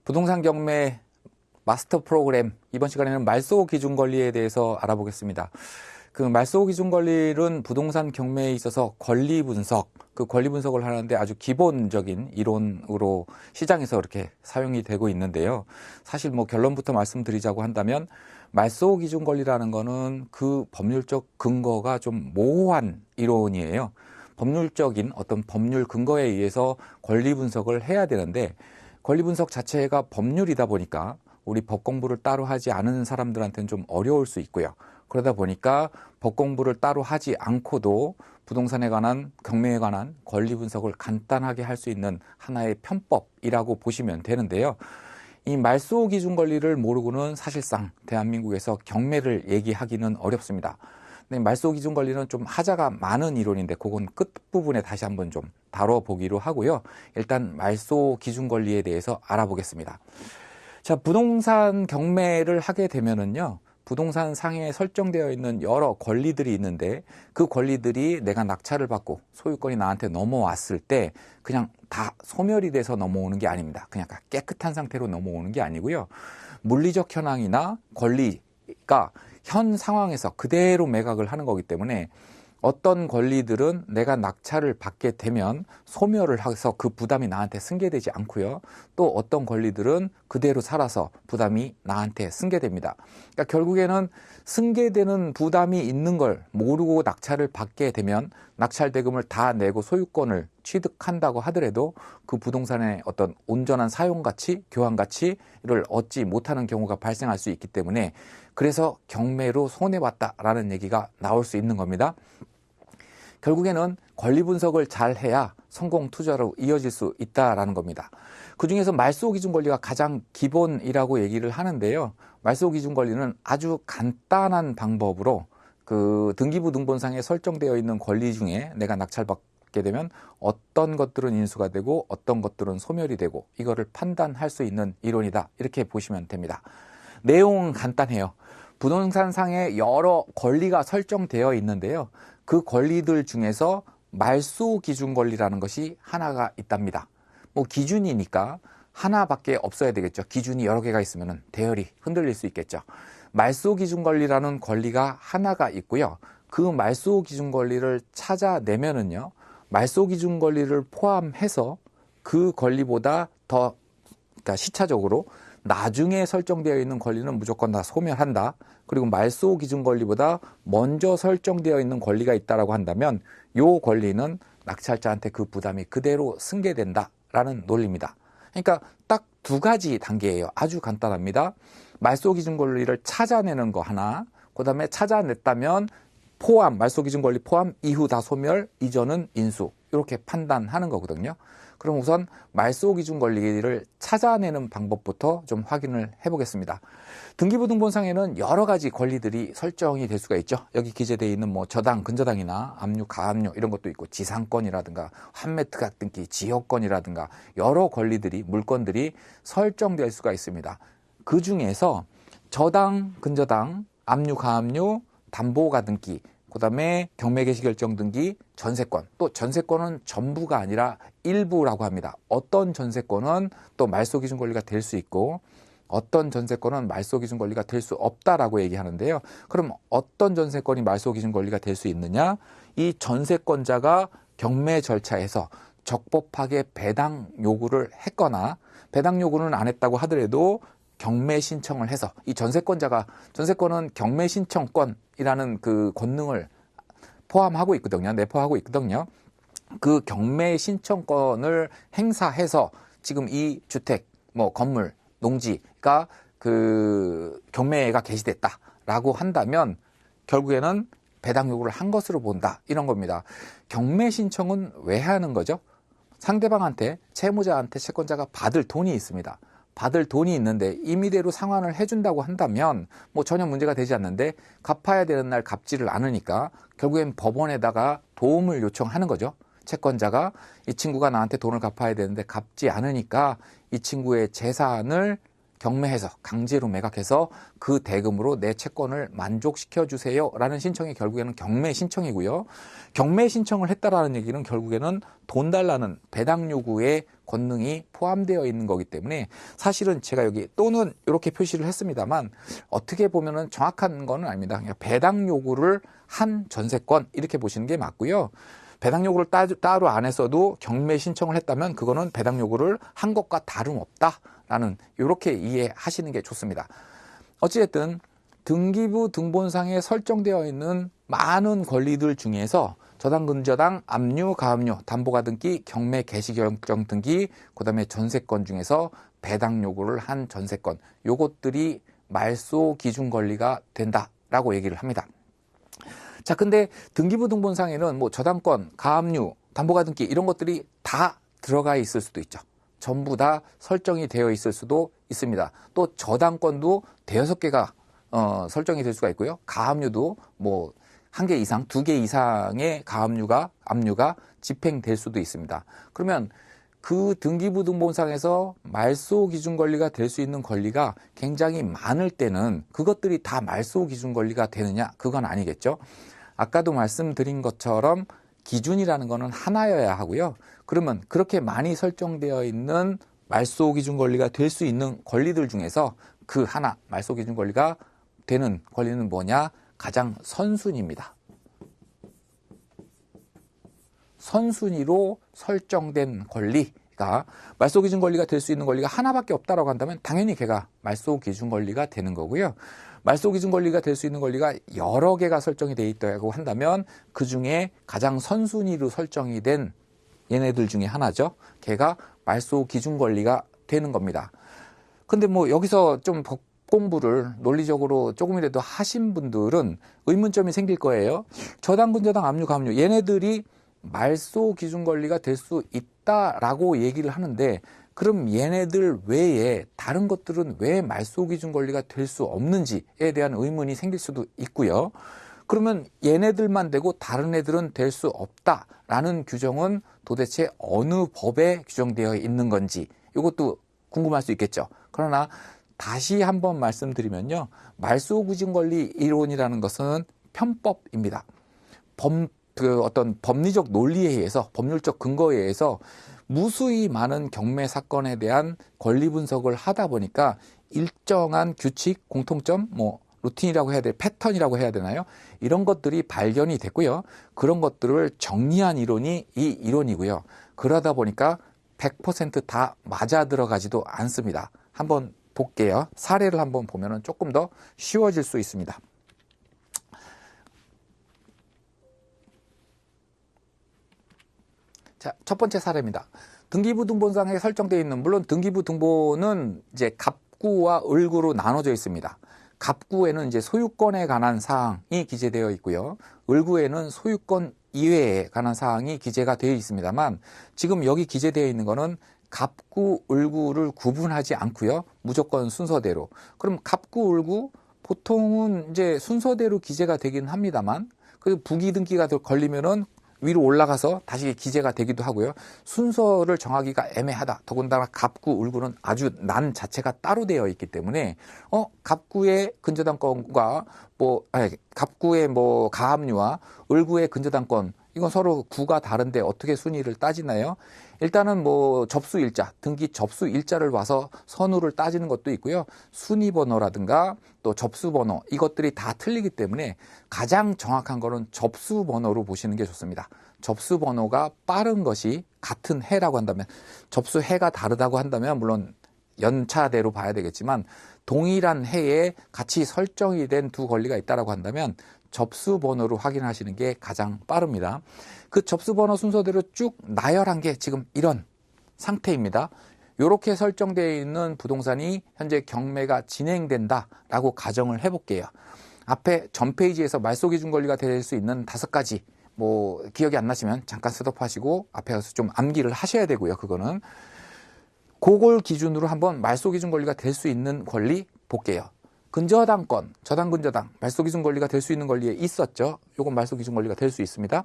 부동산 경매 마스터 프로그램, 이번 시간에는 말소 기준 권리에 대해서 알아보겠습니다. 그 말소 기준 권리는 부동산 경매에 있어서 권리 분석, 그 권리 분석을 하는데 아주 기본적인 이론으로 시장에서 이렇게 사용이 되고 있는데요. 사실 뭐 결론부터 말씀드리자고 한다면 말소 기준 권리라는 거는 그 법률적 근거가 좀 모호한 이론이에요. 법률적인 어떤 법률 근거에 의해서 권리 분석을 해야 되는데 권리 분석 자체가 법률이다 보니까 우리 법 공부를 따로 하지 않은 사람들한테는 좀 어려울 수 있고요. 그러다 보니까 법 공부를 따로 하지 않고도 부동산에 관한, 경매에 관한 권리 분석을 간단하게 할 수 있는 하나의 편법이라고 보시면 되는데요. 이 말소 기준 권리를 모르고는 사실상 대한민국에서 경매를 얘기하기는 어렵습니다. 근데 말소 기준 권리는 좀 하자가 많은 이론인데 그건 끝부분에 다시 한번 좀 다뤄보기로 하고요. 일단 말소 기준 권리에 대해서 알아보겠습니다. 자, 부동산 경매를 하게 되면은요, 부동산 상에 설정되어 있는 여러 권리들이 있는데 그 권리들이 내가 낙찰을 받고 소유권이 나한테 넘어왔을 때 그냥 다 소멸이 돼서 넘어오는 게 아닙니다. 그냥 깨끗한 상태로 넘어오는 게 아니고요. 물리적 현황이나 권리가 현 상황에서 그대로 매각을 하는 거기 때문에 어떤 권리들은 내가 낙찰을 받게 되면 소멸을 해서 그 부담이 나한테 승계되지 않고요. 또 어떤 권리들은 그대로 살아서 부담이 나한테 승계됩니다. 그러니까 결국에는 승계되는 부담이 있는 걸 모르고 낙찰을 받게 되면 낙찰 대금을 다 내고 소유권을 취득한다고 하더라도 그 부동산의 어떤 온전한 사용 가치, 교환 가치를 얻지 못하는 경우가 발생할 수 있기 때문에 그래서 경매로 손해봤다라는 얘기가 나올 수 있는 겁니다. 결국에는 권리 분석을 잘 해야 성공 투자로 이어질 수 있다라는 겁니다. 그중에서 말소 기준 권리가 가장 기본이라고 얘기를 하는데요. 말소 기준 권리는 아주 간단한 방법으로 그 등기부 등본상에 설정되어 있는 권리 중에 내가 낙찰받게 되면 어떤 것들은 인수가 되고 어떤 것들은 소멸이 되고 이거를 판단할 수 있는 이론이다. 이렇게 보시면 됩니다. 내용은 간단해요. 부동산상에 여러 권리가 설정되어 있는데요. 그 권리들 중에서 말소 기준 권리라는 것이 하나가 있답니다. 뭐 기준이니까 하나밖에 없어야 되겠죠. 기준이 여러 개가 있으면 대열이 흔들릴 수 있겠죠. 말소 기준 권리라는 권리가 하나가 있고요. 그 말소 기준 권리를 찾아내면은요. 말소 기준 권리를 포함해서 그 권리보다 더 그러니까 시차적으로 나중에 설정되어 있는 권리는 무조건 다 소멸한다. 그리고 말소 기준 권리보다 먼저 설정되어 있는 권리가 있다라고 한다면 이 권리는 낙찰자한테 그 부담이 그대로 승계된다라는 논리입니다. 그러니까 딱 두 가지 단계예요. 아주 간단합니다. 말소 기준 권리를 찾아내는 거 하나, 그다음에 찾아냈다면 포함, 말소 기준 권리 포함, 이후 다 소멸, 이전은 인수 이렇게 판단하는 거거든요. 그럼 우선 말소 기준 권리를 찾아내는 방법부터 좀 확인을 해보겠습니다. 등기부 등본상에는 여러 가지 권리들이 설정이 될 수가 있죠. 여기 기재되어 있는 뭐 저당, 근저당이나 압류, 가압류 이런 것도 있고 지상권이라든가 환매 특약 등기, 지역권이라든가 여러 권리들이, 물권들이 설정될 수가 있습니다. 그 중에서 저당, 근저당, 압류, 가압류, 담보가 등기, 그 다음에 경매 개시 결정 등기, 전세권. 또 전세권은 전부가 아니라 일부라고 합니다. 어떤 전세권은 또 말소 기준 권리가 될 수 있고 어떤 전세권은 말소 기준 권리가 될 수 없다라고 얘기하는데요. 그럼 어떤 전세권이 말소 기준 권리가 될 수 있느냐? 이 전세권자가 경매 절차에서 적법하게 배당 요구를 했거나 배당 요구는 안 했다고 하더라도 경매 신청을 해서 이 전세권은 경매 신청권이라는 그 권능을 포함하고 있거든요. 내포하고 있거든요. 그 경매 신청권을 행사해서 지금 이 주택, 뭐 건물, 농지가 그 경매가 개시됐다라고 한다면 결국에는 배당 요구를 한 것으로 본다. 이런 겁니다. 경매 신청은 왜 하는 거죠? 상대방한테, 채무자한테 채권자가 받을 돈이 있습니다. 받을 돈이 있는데 임의대로 상환을 해준다고 한다면 뭐 전혀 문제가 되지 않는데 갚아야 되는 날 갚지를 않으니까 결국엔 법원에다가 도움을 요청하는 거죠. 채권자가 이 친구가 나한테 돈을 갚아야 되는데 갚지 않으니까 이 친구의 재산을 경매해서 강제로 매각해서 그 대금으로 내 채권을 만족시켜 주세요 라는 신청이 결국에는 경매 신청이고요. 경매 신청을 했다라는 얘기는 결국에는 돈 달라는 배당 요구의 권능이 포함되어 있는 거기 때문에 사실은 제가 여기 또는 이렇게 표시를 했습니다만 어떻게 보면은 정확한 건 아닙니다. 그냥 배당 요구를 한 전세권 이렇게 보시는 게 맞고요. 배당 요구를 따로 안 했어도 경매 신청을 했다면 그거는 배당 요구를 한 것과 다름없다라는 이렇게 이해하시는 게 좋습니다. 어찌됐든 등기부 등본상에 설정되어 있는 많은 권리들 중에서 저당, 근저당, 압류, 가압류, 담보가등기, 경매, 개시결정 등기, 그 다음에 전세권 중에서 배당 요구를 한 전세권, 요것들이 말소 기준 권리가 된다라고 얘기를 합니다. 자, 근데 등기부 등본상에는 뭐 저당권, 가압류, 담보가등기 이런 것들이 다 들어가 있을 수도 있죠. 전부 다 설정이 되어 있을 수도 있습니다. 또 저당권도 대여섯 개가 설정이 될 수가 있고요. 가압류도 뭐 한 개 이상, 두 개 이상의 가압류가, 압류가 집행될 수도 있습니다. 그러면 그 등기부 등본상에서 말소 기준 권리가 될 수 있는 권리가 굉장히 많을 때는 그것들이 다 말소 기준 권리가 되느냐? 그건 아니겠죠. 아까도 말씀드린 것처럼 기준이라는 거는 하나여야 하고요. 그러면 그렇게 많이 설정되어 있는 말소 기준 권리가 될 수 있는 권리들 중에서 그 하나, 말소 기준 권리가 되는 권리는 뭐냐? 가장 선순위입니다. 선순위로 설정된 권리가 말소 기준 권리가 될 수 있는 권리가 하나밖에 없다라고 한다면 당연히 걔가 말소 기준 권리가 되는 거고요. 말소 기준 권리가 될 수 있는 권리가 여러 개가 설정이 되어 있다고 한다면 그 중에 가장 선순위로 설정이 된 얘네들 중에 하나죠. 걔가 말소 기준 권리가 되는 겁니다. 근데 뭐 여기서 좀 법 공부를 논리적으로 조금이라도 하신 분들은 의문점이 생길 거예요. 저당, 근저당, 압류, 가압류 얘네들이 말소 기준 권리가 될 수 있다라고 얘기를 하는데 그럼 얘네들 외에 다른 것들은 왜 말소 기준 권리가 될 수 없는지에 대한 의문이 생길 수도 있고요. 그러면 얘네들만 되고 다른 애들은 될 수 없다라는 규정은 도대체 어느 법에 규정되어 있는 건지 이것도 궁금할 수 있겠죠. 그러나 다시 한번 말씀드리면요. 말소 기준 권리 이론이라는 것은 편법입니다. 어떤 법리적 논리에 의해서 법률적 근거에 의해서 무수히 많은 경매 사건에 대한 권리 분석을 하다 보니까 일정한 규칙, 공통점, 뭐 루틴이라고 해야 돼, 패턴이라고 해야 되나요? 이런 것들이 발견이 됐고요. 그런 것들을 정리한 이론이 이 이론이고요. 그러다 보니까 100% 다 맞아 들어가지도 않습니다. 한번 볼게요. 사례를 한번 보면 조금 더 쉬워질 수 있습니다. 자, 첫 번째 사례입니다. 등기부 등본상에 설정되어 있는, 물론 등기부 등본은 이제 갑구와 을구로 나눠져 있습니다. 갑구에는 이제 소유권에 관한 사항이 기재되어 있고요. 을구에는 소유권 이외에 관한 사항이 기재가 되어 있습니다만 지금 여기 기재되어 있는 거는 갑구, 을구를 구분하지 않고요. 무조건 순서대로. 그럼 갑구, 을구 보통은 이제 순서대로 기재가 되긴 합니다만 그 부기 등기가 걸리면은 위로 올라가서 다시 기재가 되기도 하고요. 순서를 정하기가 애매하다. 더군다나 갑구, 을구는 아주 난 자체가 따로 되어 있기 때문에 갑구의 근저당권과 갑구의 가압류와 을구의 근저당권 이건 서로 구가 다른데 어떻게 순위를 따지나요? 일단은 접수일자, 등기 접수일자를 봐서 선우를 따지는 것도 있고요. 순위번호라든가 또 접수번호 이것들이 다 틀리기 때문에 가장 정확한 거는 접수번호로 보시는 게 좋습니다. 접수번호가 빠른 것이 같은 해라고 한다면 접수해가 다르다고 한다면 물론 연차대로 봐야 되겠지만 동일한 해에 같이 설정이 된 두 권리가 있다고 한다면 접수번호로 확인하시는 게 가장 빠릅니다. 그 접수번호 순서대로 쭉 나열한 게 지금 이런 상태입니다. 이렇게 설정되어 있는 부동산이 현재 경매가 진행된다라고 가정을 해볼게요. 앞에 전 페이지에서 말소 기준 권리가 될 수 있는 5가지 기억이 안 나시면 잠깐 스톱하시고 앞에 가서 좀 암기를 하셔야 되고요. 그거는 그걸 기준으로 한번 말소 기준 권리가 될 수 있는 권리 볼게요. 근저당권, 저당, 근저당, 말소 기준 권리가 될 수 있는 권리에 있었죠. 요건 말소 기준 권리가 될 수 있습니다.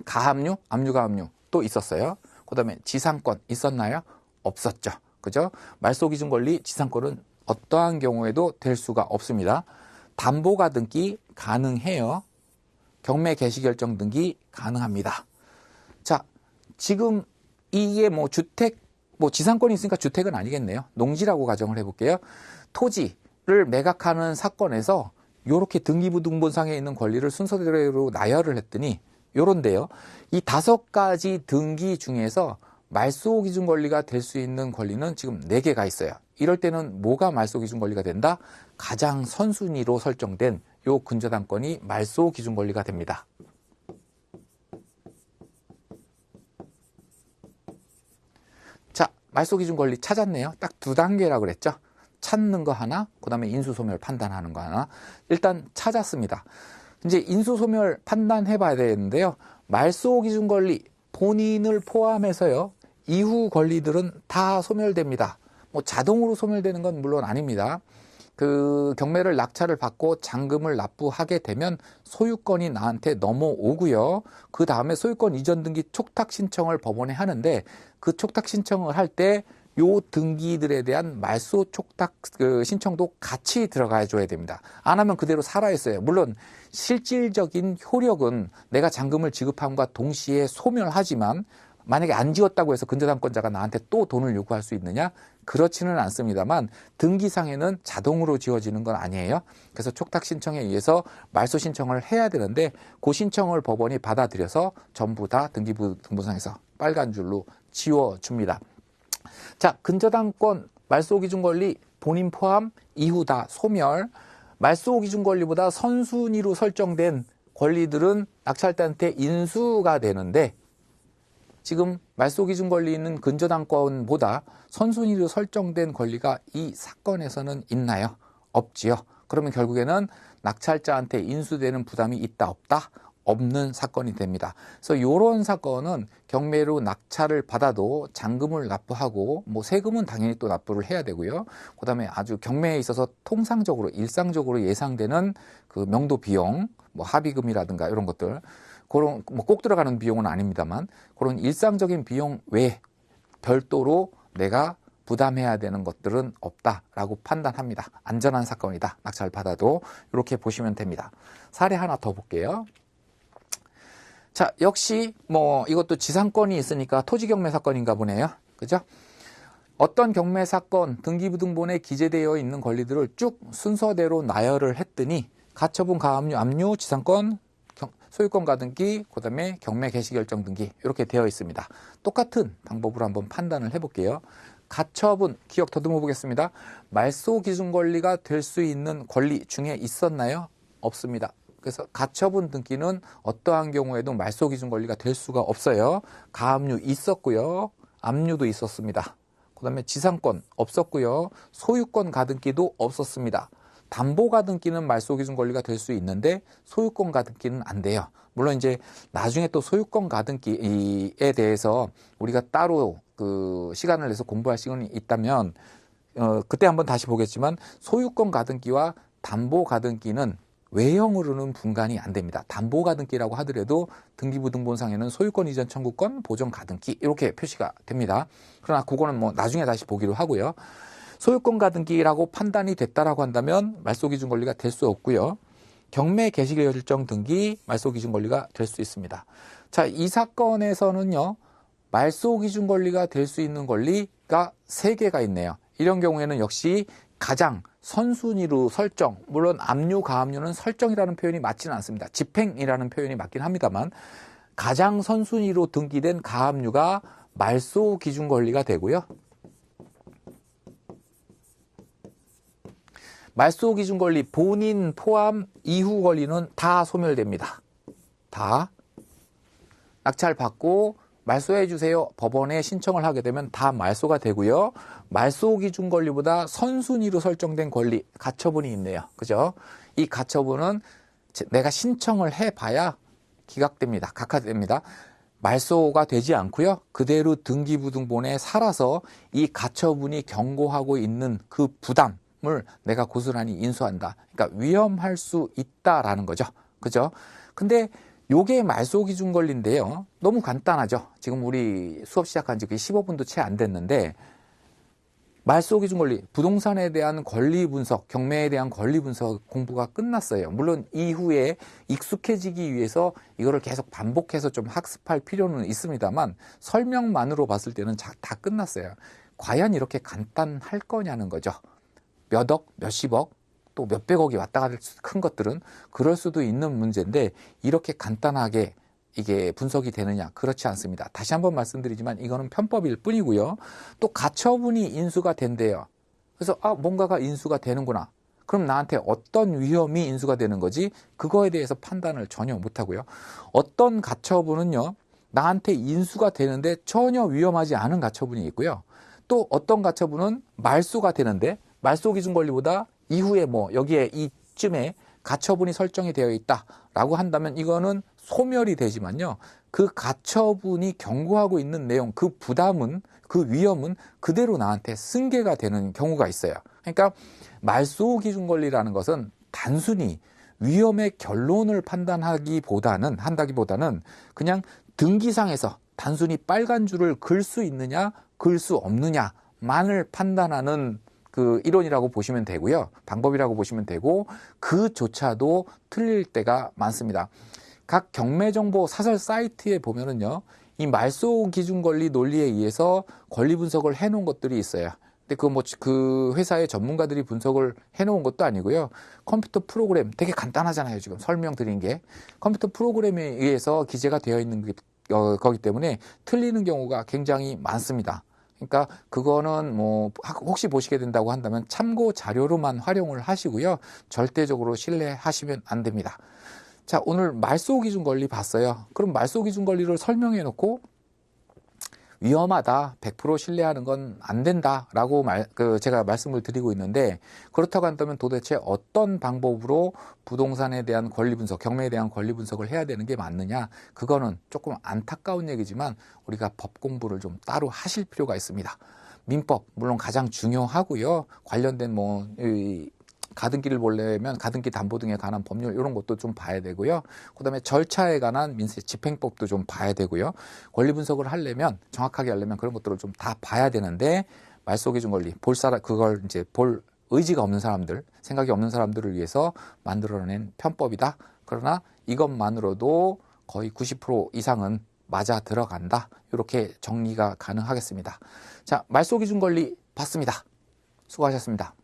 가압류, 압류, 가압류 또 있었어요. 그 다음에 지상권 있었나요? 없었죠. 그죠? 말소 기준 권리, 지상권은 어떠한 경우에도 될 수가 없습니다. 담보가 등기 가능해요. 경매 개시결정 등기 가능합니다. 자, 지금 이게 뭐 주택, 뭐 지상권이 있으니까 주택은 아니겠네요. 농지라고 가정을 해볼게요. 토지를 매각하는 사건에서 이렇게 등기부등본상에 있는 권리를 순서대로 나열을 했더니 요런데요. 이 5가지 등기 중에서 말소 기준 권리가 될 수 있는 권리는 지금 4개가 있어요. 이럴 때는 뭐가 말소 기준 권리가 된다? 가장 선순위로 설정된 요 근저당권이 말소 기준 권리가 됩니다. 자, 말소 기준 권리 찾았네요. 딱 2단계라고 그랬죠. 찾는 거 하나, 그 다음에 인수소멸 판단하는 거 하나. 일단 찾았습니다. 이제 인수소멸 판단해 봐야 되는데요. 말소 기준 권리 본인을 포함해서요. 이후 권리들은 다 소멸됩니다. 뭐 자동으로 소멸되는 건 물론 아닙니다. 그 경매를 낙찰을 받고 잔금을 납부하게 되면 소유권이 나한테 넘어오고요. 그 다음에 소유권 이전 등기 촉탁 신청을 법원에 하는데 그 촉탁 신청을 할 때 요 등기들에 대한 말소 촉탁 신청도 같이 들어가 줘야 됩니다. 안 하면 그대로 살아있어요. 물론 실질적인 효력은 내가 잔금을 지급함과 동시에 소멸하지만 만약에 안 지었다고 해서 근저당권자가 나한테 또 돈을 요구할 수 있느냐? 그렇지는 않습니다만 등기상에는 자동으로 지어지는 건 아니에요. 그래서 촉탁 신청에 의해서 말소 신청을 해야 되는데 그 신청을 법원이 받아들여서 전부 다 등기부등본상에서 빨간 줄로 지워줍니다. 자, 근저당권 말소 기준 권리 본인 포함 이후 다 소멸. 말소 기준 권리보다 선순위로 설정된 권리들은 낙찰자한테 인수가 되는데 지금 말소 기준 권리는 근저당권보다 선순위로 설정된 권리가 이 사건에서는 있나요? 없지요. 그러면 결국에는 낙찰자한테 인수되는 부담이 있다 없다? 없는 사건이 됩니다. 그래서 이런 사건은 경매로 낙찰을 받아도 잔금을 납부하고 뭐 세금은 당연히 또 납부를 해야 되고요. 그다음에 아주 경매에 있어서 통상적으로 일상적으로 예상되는 그 명도 비용, 뭐 합의금이라든가 이런 것들 그런 뭐 꼭 들어가는 비용은 아닙니다만 그런 일상적인 비용 외에 별도로 내가 부담해야 되는 것들은 없다라고 판단합니다. 안전한 사건이다. 낙찰 받아도 이렇게 보시면 됩니다. 사례 하나 더 볼게요. 자, 역시 뭐 이것도 지상권이 있으니까 토지 경매 사건인가 보네요. 그죠? 어떤 경매 사건 등기부등본에 기재되어 있는 권리들을 쭉 순서대로 나열을 했더니 가처분, 가압류, 압류, 지상권, 소유권 가등기, 그 다음에 경매 개시결정 등기 이렇게 되어 있습니다. 똑같은 방법으로 한번 판단을 해볼게요. 가처분, 기억 더듬어 보겠습니다. 말소 기준 권리가 될 수 있는 권리 중에 있었나요? 없습니다. 그래서 가처분 등기는 어떠한 경우에도 말소 기준 권리가 될 수가 없어요. 가압류 있었고요. 압류도 있었습니다. 그 다음에 지상권 없었고요. 소유권 가등기도 없었습니다. 담보 가등기는 말소 기준 권리가 될 수 있는데 소유권 가등기는 안 돼요. 물론 이제 나중에 또 소유권 가등기에 대해서 우리가 따로 그 시간을 내서 공부할 시간이 있다면 그때 한번 다시 보겠지만 소유권 가등기와 담보 가등기는 외형으로는 분간이 안 됩니다. 담보 가등기라고 하더라도 등기부등본상에는 소유권 이전 청구권, 보전 가등기 이렇게 표시가 됩니다. 그러나 그거는 뭐 나중에 다시 보기로 하고요. 소유권 가등기라고 판단이 됐다라고 한다면 말소 기준 권리가 될 수 없고요. 경매 개시결정 등기 말소 기준 권리가 될 수 있습니다. 자, 이 사건에서는요. 말소 기준 권리가 될 수 있는 권리가 3개가 있네요. 이런 경우에는 역시 가장 선순위로 설정, 물론 압류, 가압류는 설정이라는 표현이 맞지는 않습니다. 집행이라는 표현이 맞긴 합니다만 가장 선순위로 등기된 가압류가 말소 기준 권리가 되고요. 말소 기준 권리 본인 포함 이후 권리는 다 소멸됩니다. 다 낙찰 받고 말소해 주세요. 법원에 신청을 하게 되면 다 말소가 되고요. 말소 기준 권리보다 선순위로 설정된 권리, 가처분이 있네요. 그죠? 이 가처분은 내가 신청을 해봐야 기각됩니다. 각하됩니다. 말소가 되지 않고요. 그대로 등기부등본에 살아서 이 가처분이 경고하고 있는 그 부담을 내가 고스란히 인수한다. 그러니까 위험할 수 있다라는 거죠. 그죠? 근데 요게 말소 기준 권리인데요. 너무 간단하죠. 지금 우리 수업 시작한 지 15분도 채 안 됐는데 말소 기준 권리, 부동산에 대한 권리 분석, 경매에 대한 권리 분석 공부가 끝났어요. 물론 이후에 익숙해지기 위해서 이거를 계속 반복해서 좀 학습할 필요는 있습니다만 설명만으로 봤을 때는 다 끝났어요. 과연 이렇게 간단할 거냐는 거죠. 몇 억, 몇십억, 또 몇백억이 왔다 갈 큰 것들은 그럴 수도 있는 문제인데 이렇게 간단하게 이게 분석이 되느냐? 그렇지 않습니다. 다시 한번 말씀드리지만 이거는 편법일 뿐이고요. 또 가처분이 인수가 된대요. 그래서 뭔가가 인수가 되는구나. 그럼 나한테 어떤 위험이 인수가 되는 거지? 그거에 대해서 판단을 전혀 못하고요. 어떤 가처분은요. 나한테 인수가 되는데 전혀 위험하지 않은 가처분이 있고요. 또 어떤 가처분은 말소가 되는데 말소 기준 권리보다 이후에 여기에 이쯤에 가처분이 설정이 되어 있다라고 한다면 이거는 소멸이 되지만요. 그 가처분이 경고하고 있는 내용, 그 부담은, 그 위험은 그대로 나한테 승계가 되는 경우가 있어요. 그러니까 말소 기준 권리라는 것은 단순히 위험의 결론을 판단하기보다는 그냥 등기상에서 단순히 빨간 줄을 글 수 있느냐, 글 수 없느냐만을 판단하는 그 이론이라고 보시면 되고요. 방법이라고 보시면 되고 그조차도 틀릴 때가 많습니다. 각 경매정보 사설 사이트에 보면은요, 이 말소 기준 권리 논리에 의해서 권리 분석을 해놓은 것들이 있어요. 근데 그 회사의 전문가들이 분석을 해놓은 것도 아니고요. 컴퓨터 프로그램 되게 간단하잖아요. 지금 설명드린 게 컴퓨터 프로그램에 의해서 기재가 되어 있는 거기 때문에 틀리는 경우가 굉장히 많습니다. 그러니까 그거는 혹시 보시게 된다고 한다면 참고 자료로만 활용을 하시고요. 절대적으로 신뢰하시면 안 됩니다. 자, 오늘 말소 기준 권리 봤어요. 그럼 말소 기준 권리를 설명해 놓고 위험하다, 100% 신뢰하는 건 안 된다라고 제가 말씀을 드리고 있는데 그렇다고 한다면 도대체 어떤 방법으로 부동산에 대한 권리 분석, 경매에 대한 권리 분석을 해야 되는 게 맞느냐? 그거는 조금 안타까운 얘기지만 우리가 법 공부를 좀 따로 하실 필요가 있습니다. 민법 물론 가장 중요하고요. 관련된 가등기를 보려면 가등기 담보 등에 관한 법률 이런 것도 좀 봐야 되고요. 그다음에 절차에 관한 민사 집행법도 좀 봐야 되고요. 권리 분석을 하려면 정확하게 하려면 그런 것들을 좀 다 봐야 되는데 말소 기준 권리 그걸 이제 볼 의지가 없는 사람들, 생각이 없는 사람들을 위해서 만들어낸 편법이다. 그러나 이것만으로도 거의 90% 이상은 맞아 들어간다. 이렇게 정리가 가능하겠습니다. 자, 말소 기준 권리 봤습니다. 수고하셨습니다.